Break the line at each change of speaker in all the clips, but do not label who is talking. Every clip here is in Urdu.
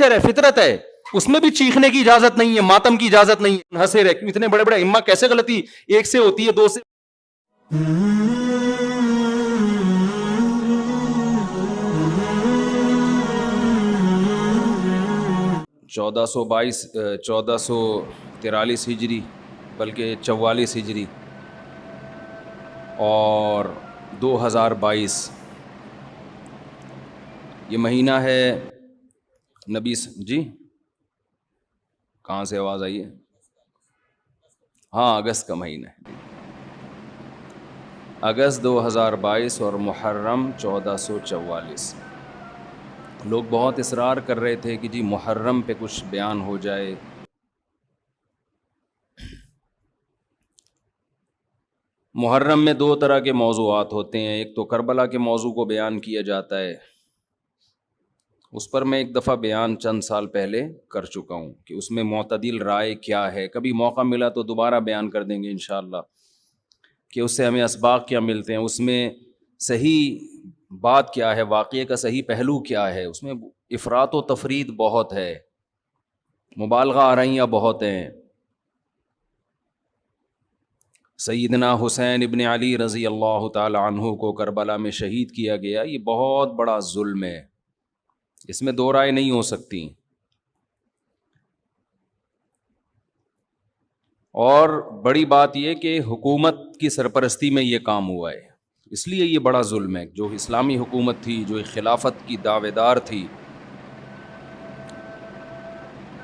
نیچر ہے، فطرت ہے، اس میں بھی چیخنے کی اجازت نہیں ہے، ماتم کی اجازت نہیں ہے، ہنسے رہے. اتنے بڑے بڑے ائمہ کیسے غلطی ایک سے ہوتی ہے، دو سے؟ 1443 ہجری بلکہ 44 ہجری اور 2022 یہ مہینہ ہے نبی جی کہاں سے آواز آئی ہے؟ ہاں، اگست کا مہینہ ہے، اگست 2022 اور محرم 1444. لوگ بہت اصرار کر رہے تھے کہ جی محرم پہ کچھ بیان ہو جائے. محرم میں 2 طرح کے موضوعات ہوتے ہیں. ایک تو کربلا کے موضوع کو بیان کیا جاتا ہے، اس پر میں ایک دفعہ بیان چند سال پہلے کر چکا ہوں کہ اس میں معتدل رائے کیا ہے. کبھی موقع ملا تو دوبارہ بیان کر دیں گے انشاءاللہ کہ اس سے ہمیں اسباق کیا ملتے ہیں، اس میں صحیح بات کیا ہے، واقعے کا صحیح پہلو کیا ہے. اس میں افراط و تفرید بہت ہے، مبالغہ آرائیاں بہت ہیں. سیدنا حسین ابن علی رضی اللہ تعالی عنہ کو کربلا میں شہید کیا گیا، یہ بہت بڑا ظلم ہے، اس میں 2 رائے نہیں ہو سکتی. اور بڑی بات یہ کہ حکومت کی سرپرستی میں یہ کام ہوا ہے، اس لیے یہ بڑا ظلم ہے. جو اسلامی حکومت تھی، جو خلافت کی دعوے دار تھی،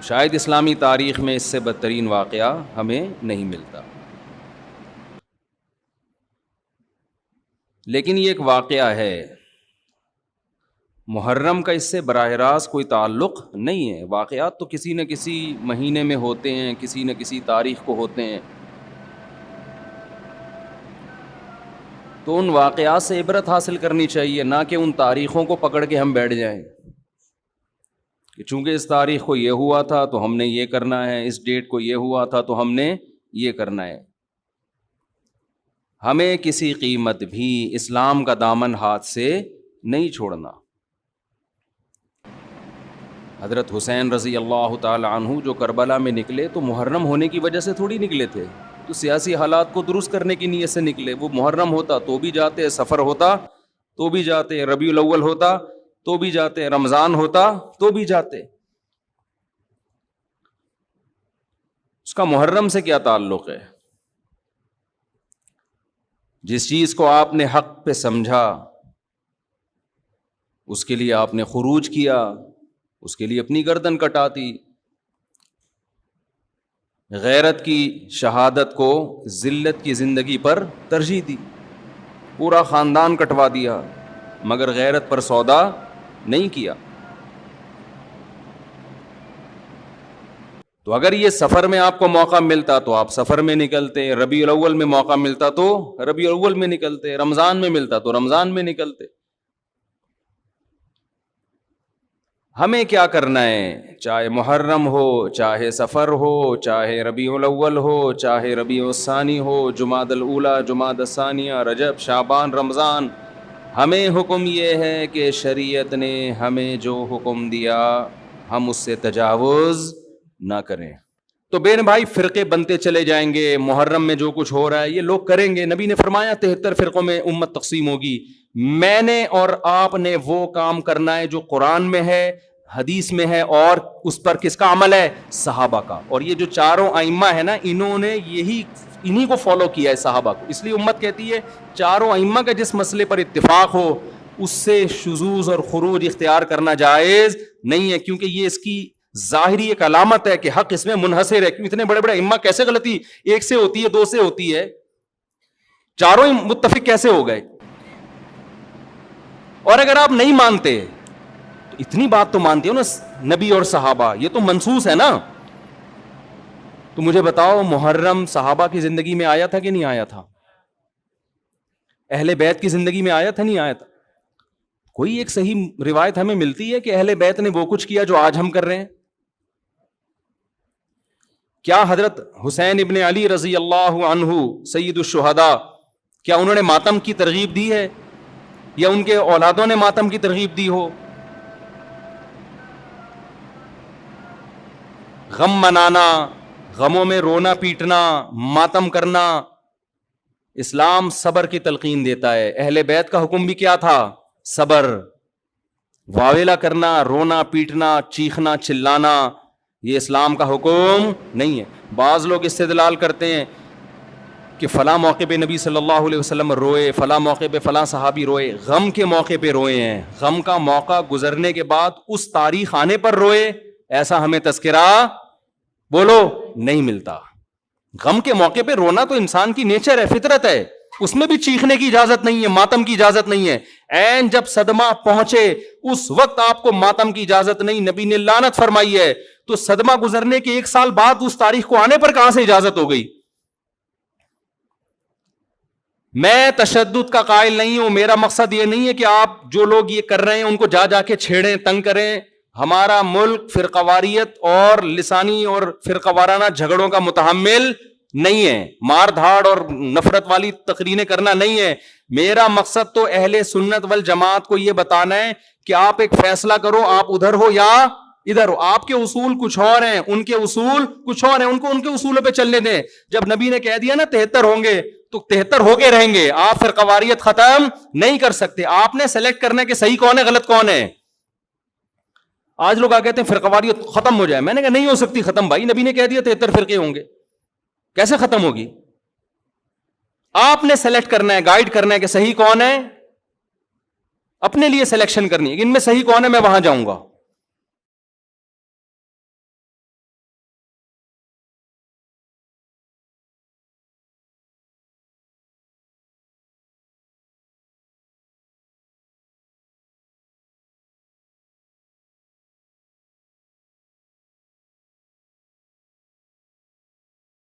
شاید اسلامی تاریخ میں اس سے بدترین واقعہ ہمیں نہیں ملتا. لیکن یہ ایک واقعہ ہے، محرم کا اس سے براہ راست کوئی تعلق نہیں ہے. واقعات تو کسی نہ کسی مہینے میں ہوتے ہیں، کسی نہ کسی تاریخ کو ہوتے ہیں، تو ان واقعات سے عبرت حاصل کرنی چاہیے، نہ کہ ان تاریخوں کو پکڑ کے ہم بیٹھ جائیں کہ چونکہ اس تاریخ کو یہ ہوا تھا تو ہم نے یہ کرنا ہے، اس ڈیٹ کو یہ ہوا تھا تو ہم نے یہ کرنا ہے. ہمیں کسی قیمت بھی اسلام کا دامن ہاتھ سے نہیں چھوڑنا. حضرت حسین رضی اللہ تعالی عنہ جو کربلا میں نکلے تو محرم ہونے کی وجہ سے تھوڑی نکلے تھے، تو سیاسی حالات کو درست کرنے کی نیت سے نکلے. وہ محرم ہوتا تو بھی جاتے، سفر ہوتا تو بھی جاتے، ربیع الاول ہوتا تو بھی جاتے، رمضان ہوتا تو بھی جاتے. اس کا محرم سے کیا تعلق ہے؟ جس چیز کو آپ نے حق پہ سمجھا اس کے لیے آپ نے خروج کیا، اس کے لیے اپنی گردن کٹا دی. غیرت کی شہادت کو ذلت کی زندگی پر ترجیح دی، پورا خاندان کٹوا دیا مگر غیرت پر سودا نہیں کیا. تو اگر یہ سفر میں آپ کو موقع ملتا تو آپ سفر میں نکلتے، ربیع الاول میں موقع ملتا تو ربیع الاول میں نکلتے، رمضان میں ملتا تو رمضان میں نکلتے. ہمیں کیا کرنا ہے؟ چاہے محرم ہو، چاہے سفر ہو، چاہے ربیع الاول ہو، چاہے ربیع الثانی ہو، جمادی الاولیٰ، جمادی الثانیہ، رجب، شعبان، رمضان، ہمیں حکم یہ ہے کہ شریعت نے ہمیں جو حکم دیا ہم اس سے تجاوز نہ کریں. تو بہن بھائی فرقے بنتے چلے جائیں گے، محرم میں جو کچھ ہو رہا ہے یہ لوگ کریں گے. نبی نے فرمایا 73 فرقوں میں امت تقسیم ہوگی. میں نے اور آپ نے وہ کام کرنا ہے جو قرآن میں ہے، حدیث میں ہے، اور اس پر کس کا عمل ہے؟ صحابہ کا. اور یہ جو چاروں ائمہ ہے نا، انہوں نے انہی کو فالو کیا ہے، صحابہ کو. اس لیے امت کہتی ہے چاروں ائمہ کا جس مسئلے پر اتفاق ہو اس سے شذوذ اور خروج اختیار کرنا جائز نہیں ہے، کیونکہ یہ اس کی ظاہری ایک علامت ہے کہ حق اس میں منحصر ہے. اتنے بڑے بڑے ائمہ کیسے غلطی ایک سے ہوتی ہے، 2 سے ہوتی ہے؟ چاروں متفق کیسے ہو گئے؟ اور اگر آپ نہیں مانتے تو اتنی بات تو مانتے ہو نا، نبی اور صحابہ یہ تو منصوص ہے نا. تو مجھے بتاؤ محرم صحابہ کی زندگی میں آیا تھا کہ نہیں آیا تھا؟ اہل بیت کی زندگی میں آیا تھا نہیں آیا تھا؟ کوئی ایک صحیح روایت ہمیں ملتی ہے کہ اہل بیت نے وہ کچھ کیا جو آج ہم کر رہے ہیں؟ کیا حضرت حسین ابن علی رضی اللہ عنہ سید الشہداء کیا انہوں نے ماتم کی ترغیب دی ہے، یا ان کے اولادوں نے ماتم کی ترغیب دی ہو؟ غم منانا، غموں میں رونا پیٹنا، ماتم کرنا. اسلام صبر کی تلقین دیتا ہے. اہل بیت کا حکم بھی کیا تھا؟ صبر. واویلا کرنا، رونا پیٹنا، چیخنا چلانا، یہ اسلام کا حکم نہیں ہے. بعض لوگ استدلال کرتے ہیں کہ فلاں موقع پہ نبی صلی اللہ علیہ وسلم روئے، فلاں موقع پہ فلاں صحابی روئے. غم کے موقع پہ روئے ہیں، غم کا موقع گزرنے کے بعد اس تاریخ آنے پر روئے، ایسا ہمیں تذکرہ بولو نہیں ملتا. غم کے موقع پہ رونا تو انسان کی نیچر ہے، فطرت ہے، اس میں بھی چیخنے کی اجازت نہیں ہے، ماتم کی اجازت نہیں ہے. عین جب صدمہ پہنچے اس وقت آپ کو ماتم کی اجازت نہیں، نبی نے لعنت فرمائی ہے. تو صدمہ گزرنے کے 1 سال بعد اس تاریخ کو آنے پر کہاں سے اجازت ہو گئی؟ میں تشدد کا قائل نہیں ہوں. میرا مقصد یہ نہیں ہے کہ آپ جو لوگ یہ کر رہے ہیں ان کو جا جا کے چھیڑیں، تنگ کریں. ہمارا ملک فرقواریت اور لسانی اور فرقہ وارانہ جھگڑوں کا متحمل نہیں ہے، مار دھاڑ اور نفرت والی تقریریں کرنا نہیں ہے. میرا مقصد تو اہل سنت والجماعت کو یہ بتانا ہے کہ آپ ایک فیصلہ کرو، آپ ادھر ہو یا ادھر ہو. آپ کے اصول کچھ اور ہیں، ان کے اصول کچھ اور ہیں، ان کو ان کے اصولوں پہ چلنے دیں. جب نبی نے کہہ دیا نا 73 ہوں گے تو 73 ہو کے رہیں گے. آپ فرقواریت ختم نہیں کر سکتے. آپ نے سلیکٹ کرنا ہے کہ صحیح کون ہے غلط کون ہے. آج لوگ کہتے ہیں فرقواریت ختم ہو جائے. میں نے کہا نہیں ہو سکتی ختم بھائی، نبی نے کہہ دیا 73 فرقے ہوں گے، کیسے ختم ہوگی؟ آپ نے سلیکٹ کرنا ہے، گائیڈ کرنا ہے کہ صحیح کون ہے، اپنے لیے سلیکشن کرنی ہے کہ ان میں صحیح کون ہے، میں وہاں جاؤں گا.